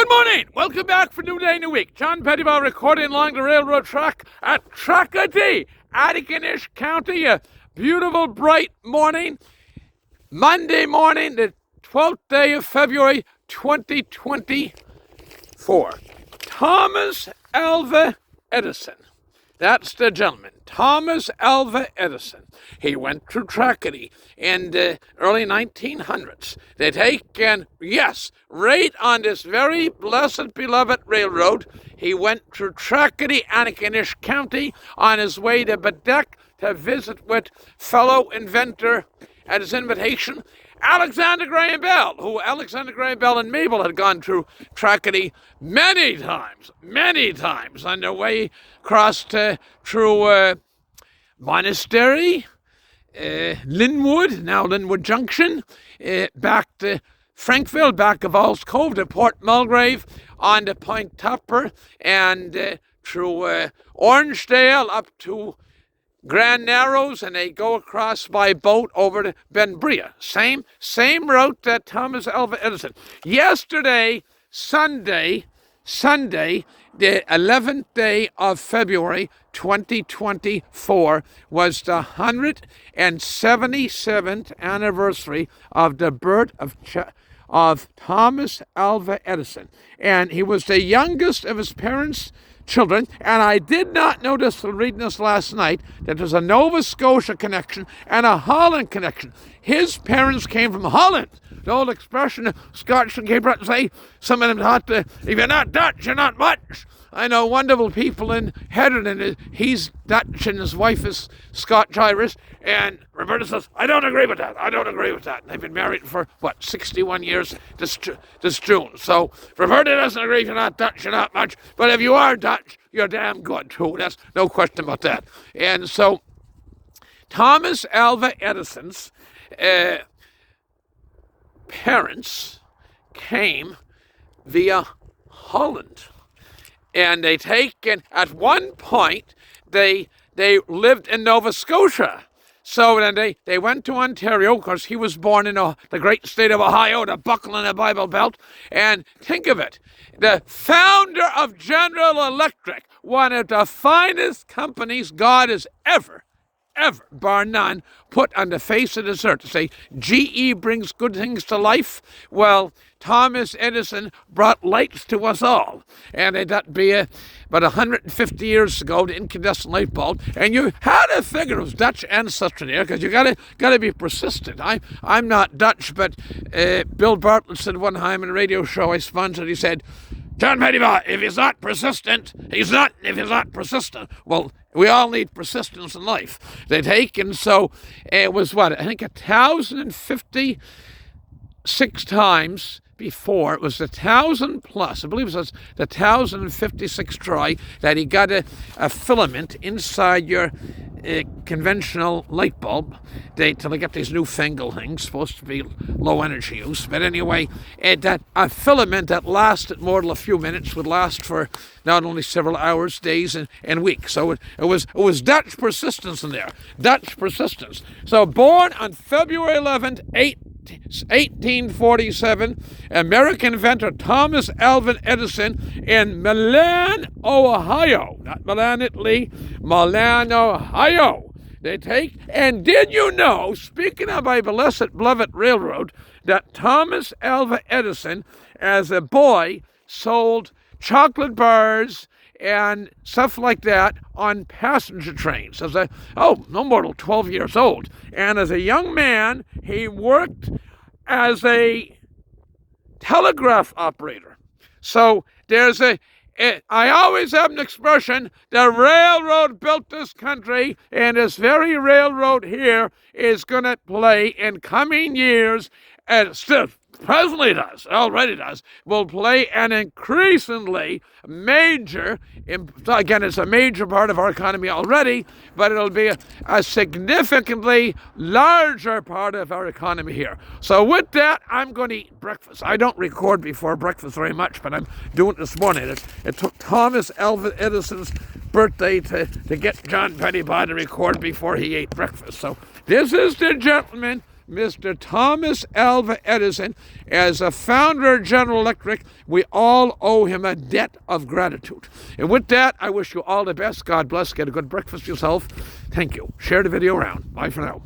Good morning. Welcome back for a new day, new week. John Pettipas recording along the railroad track at Tracadie, Adigonish County. A beautiful, bright morning. Monday morning, the 12th day of February, 2024. Thomas Alva Edison. That's the gentleman, Thomas Alva Edison. He went through Tracadie in the early 1900s. They take, and yes, right on this very blessed, beloved railroad, he went through Tracadie, Adigonish County, on his way to Bedeck to visit with fellow inventor, at his invitation, Alexander Graham Bell, who Alexander Graham Bell and Mabel had gone through Tracadie many times on their way across through Monastery, Linwood, now Linwood Junction, back to Frankville, back of Auld, Cove to Port Mulgrave, on to Point Tupper, and through Orangedale up to Grand Narrows, and they go across by boat over to Benbria. Same route that Thomas Alva Edison. Yesterday, Sunday, the 11th day of February 2024, was the 177th anniversary of the birth of Thomas Alva Edison. And he was the youngest of his parents' children, and I did not notice till reading this last night that there's a Nova Scotia connection and a Holland connection. His parents came from Holland. The old expression, Scotchmen came out and say, some of them thought, if you're not Dutch, you're not much. I know wonderful people in Hedden, he's Dutch and his wife is Scotch-Irish, and Roberta says, I don't agree with that. And they've been married for, 61 years this June. So Roberta doesn't agree if you're not Dutch, you're not much, but if you are Dutch, you're damn good too. That's no question about that. And so Thomas Alva Edison's parents came via Holland. And they at one point, they lived in Nova Scotia. So then they went to Ontario, because he was born in the great state of Ohio, the buckle in the Bible Belt. And think of it, the founder of General Electric, one of the finest companies God has ever, bar none, put on the face of this earth. To say GE brings good things to life, well, Thomas Edison brought lights to us all. And that'd be about 150 years ago, the incandescent light bulb. And you had to figure it was Dutch ancestry there, because you gotta be persistent. I'm not Dutch, but Bill Bartlett said one time in a radio show I sponsored, he said, John Pettipas, if he's not persistent, he's not persistent. Well, we all need persistence in life. They take, and so it was 1,056 times before. It was 1,000 plus. I believe it was the 1,056 try that he got a filament inside your conventional light bulb. Till they get these newfangled things, supposed to be low energy use. But anyway, that a filament that lasted more than a few minutes would last for not only several hours, days, and weeks. So it was Dutch persistence in there. Dutch persistence. So born on February 11th, 1847, American inventor Thomas Alva Edison in Milan, Ohio. Not Milan, Italy, Milan, Ohio. They take, and did you know, speaking of my blessed beloved railroad, that Thomas Alva Edison, as a boy, sold chocolate bars and stuff like that on passenger trains. No more than 12 years old. And as a young man, he worked as a telegraph operator. So I always have an expression, the railroad built this country, and this very railroad here is going to play in coming years, and still presently does, already does, will play an increasingly major, again, it's a major part of our economy already, but it'll be a significantly larger part of our economy here. So with that, I'm going to eat breakfast. I don't record before breakfast very much, but I'm doing it this morning. It took Thomas Alva Edison's birthday to get John Pettipas to record before he ate breakfast. So this is the gentleman Mr. Thomas Alva Edison, as a founder of General Electric. We all owe him a debt of gratitude. And with that, I wish you all the best. God bless. Get a good breakfast yourself. Thank you. Share the video around. Bye for now.